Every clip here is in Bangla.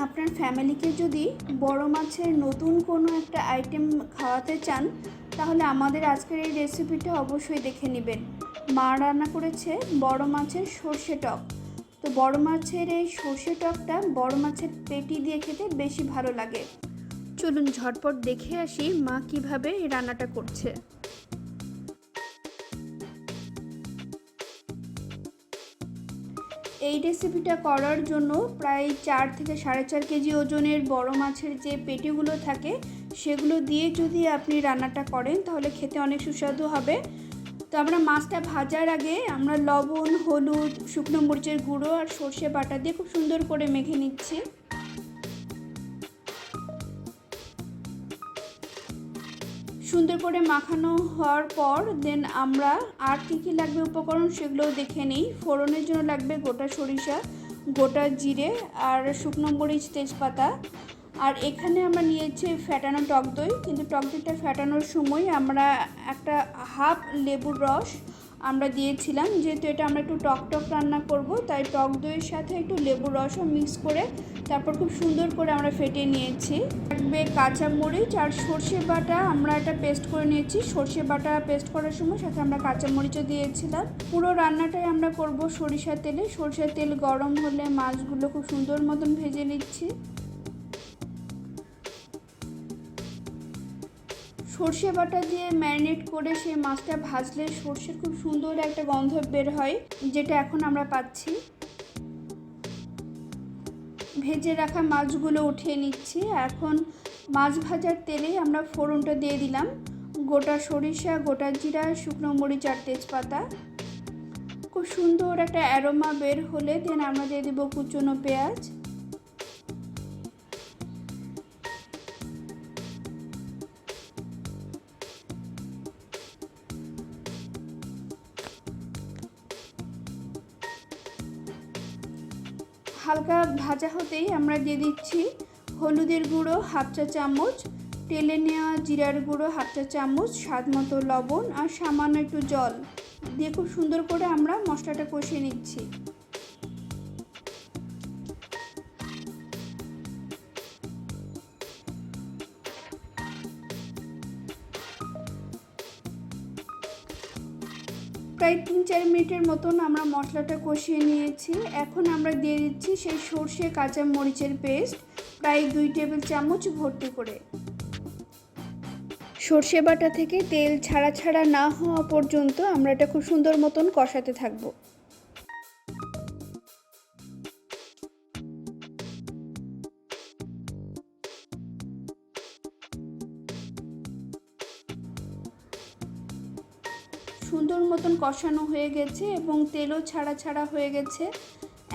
আপনার ফ্যামিলিকে যদি বড় মাছের নতুন কোনো একটা আইটেম খাওয়াতে চান তাহলে আমাদের আজকের এই রেসিপিটা অবশ্যই দেখে নেবেন। মা রান্না করেছে বড় মাছের সর্ষে টক। তো বড় মাছের এই সর্ষে টকটা বড় মাছের পেটি দিয়ে খেতে বেশি ভালো লাগে। চলুন ঝটপট দেখে আসি মা কিভাবে এই রান্নাটা করছে। এই রেসিপিটা করার জন্য প্রায় 4 থেকে 4.5 কেজি ওজনের বড় মাছের যে পেটিগুলো থাকে সেগুলো দিয়ে যদি আপনি রান্নাটা করেন তাহলে খেতে অনেক সুস্বাদু হবে। তো আমরা মাছটা ভাজার আগে আমরা লবণ, হলুদ, শুকনো মরিচের গুঁড়ো আর সর্ষে বাটা দিয়ে খুব সুন্দর করে মেখে নিচ্ছি। সুন্দর করে মাখানো হওয়ার পর দেন আমরা আর কী লাগবে উপকরণ সেগুলোও দেখে নিই। ফোড়নের জন্য লাগবে গোটা সরিষা, গোটা জিরে আর শুকনো মরিচ, তেজপাতা। আর এখানে আমরা নিয়েছি ফ্যাটানো টক দই, কিন্তু টক দইটা ফ্যাটানোর সময় আমরা একটা হাফ লেবুর রস আমরা দিয়েছিলাম, যেহেতু এটা আমরা একটু টক রান্না করব তাই টক দইয়ের সাথে একটু লেবুর রসও মিক্স করে তারপর খুব সুন্দর করে আমরা ফেটিয়ে নিয়েছি। লাগবে কাঁচামরিচ আর সর্ষে বাটা, আমরা এটা পেস্ট করে নিয়েছি। সর্ষে বাটা পেস্ট করার সময় সাথে আমরা কাঁচামরিচও দিয়েছিলাম। পুরো রান্নাটাই আমরা করব সরিষার তেলে। সরিষার তেল গরম হলে মাছগুলো খুব সুন্দর মতন ভেজে নিচ্ছি। সর্ষে বাটা দিয়ে ম্যারিনেট করে সেই মাছটা ভাজলে সর্ষের খুব সুন্দর একটা গন্ধ বের হয়, যেটা এখন আমরা পাচ্ছি। ভেজে রাখা মাছগুলো উঠিয়ে নিচ্ছি। এখন মাছ ভাজার তেলে আমরা ফোড়নটা দিয়ে দিলাম। গোটা সরিষা, গোটা জিরা, শুকনো মরিচ আর তেজপাতা। খুব সুন্দর একটা অ্যারোমা বের হলে দেন আমরা দিয়ে দেবো কুচনো পেঁয়াজ। হালকা ভাজা হতেই আমরা দিয়ে দিচ্ছি হলুদের গুঁড়ো হাফ চা চামচ, তেলে নেওয়া জিরার গুঁড়ো হাফ চা চামচ, স্বাদ মতো লবণ আর সামান্য একটু জল দিয়ে খুব সুন্দর করে আমরা মশলাটা কষিয়ে নিচ্ছি। প্রায় 3-4 মিনিটের মতন আমরা মশলাটা কষিয়ে নিয়েছি। এখন আমরা দিয়ে দিচ্ছি সেই সর্ষে কাঁচা মরিচের পেস্ট, প্রায় 2 টেবিল চামচ ভর্তি করে। সর্ষে বাটা থেকে তেল ছাড়া না হওয়া পর্যন্ত আমরা এটা খুব সুন্দর মতন কষাতে থাকবো। সুন্দর মতন কষানো হয়ে গেছে এবং তেলও ছাড়া হয়ে গেছে।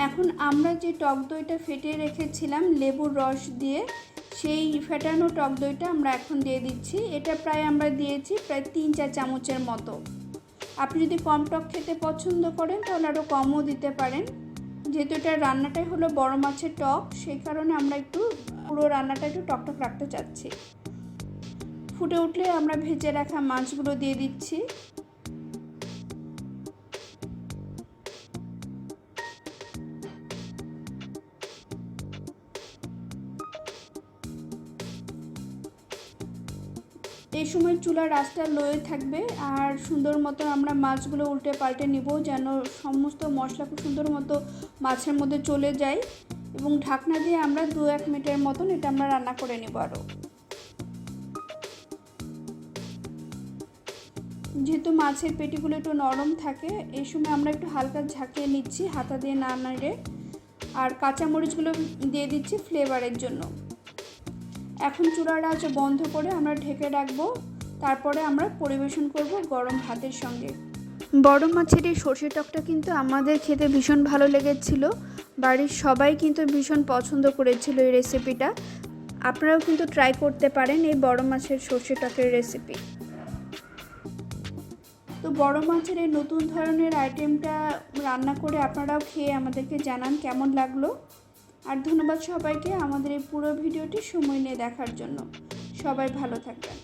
এখন আমরা যে টক দইটা ফেটিয়ে রেখেছিলাম লেবুর রস দিয়ে, সেই ফেটানো টক দইটা আমরা এখন দিয়ে দিচ্ছি। এটা প্রায় আমরা দিয়েছি প্রায় 3-4 চামচের মতো। আপনি যদি কম টক খেতে পছন্দ করেন তাহলে আরও কমও দিতে পারেন। যেহেতু এটা রান্নাটাই হলো বড় মাছের টক, সেই কারণে আমরা একটু পুরো রান্নাটা একটু টক রাখতে চাচ্ছি। ফুটে উঠলে আমরা ভেজে রাখা মাছগুলো দিয়ে দিচ্ছি। এই সময় চুলার আঁচটা লোয়ে থাকবে আর সুন্দর মতো আমরা মাছগুলো উল্টে পাল্টে নিব যেন সমস্ত মশলা খুব সুন্দর মতো মাছের মধ্যে চলে যায়, এবং ঢাকনা দিয়ে আমরা 2-1 মিনিটের মতন এটা আমরা রান্না করে নেব। আরও যেহেতু মাছের পেটিগুলো একটু নরম থাকে, এই সময় আমরা একটু হালকা ঝাঁকিয়ে নিচ্ছি হাতা দিয়ে না নাড়ে, আর কাঁচামরিচগুলো দিয়ে দিচ্ছি ফ্লেভারের জন্য। এখন চুলার আঁচ বন্ধ করে আমরা ঢেকে রাখবো, তারপরে আমরা পরিবেশন করব গরম ভাতের সঙ্গে। বড় মাছের এই সর্ষে টকটা কিন্তু আমাদের খেতে ভীষণ ভালো লেগেছিল। বাড়ির সবাই কিন্তু ভীষণ পছন্দ করেছিল এই রেসিপিটা। আপনারাও কিন্তু ট্রাই করতে পারেন এই বড় মাছের সর্ষে টকের রেসিপি। তো বড় মাছের এই নতুন ধরনের আইটেমটা রান্না করে আপনারাও খেয়ে আমাদেরকে জানান কেমন লাগলো। আর ধন্যবাদ সবাইকে আমাদের এই পুরো ভিডিওটি সময় নিয়ে দেখার জন্য। সবাই ভালো থাকবেন।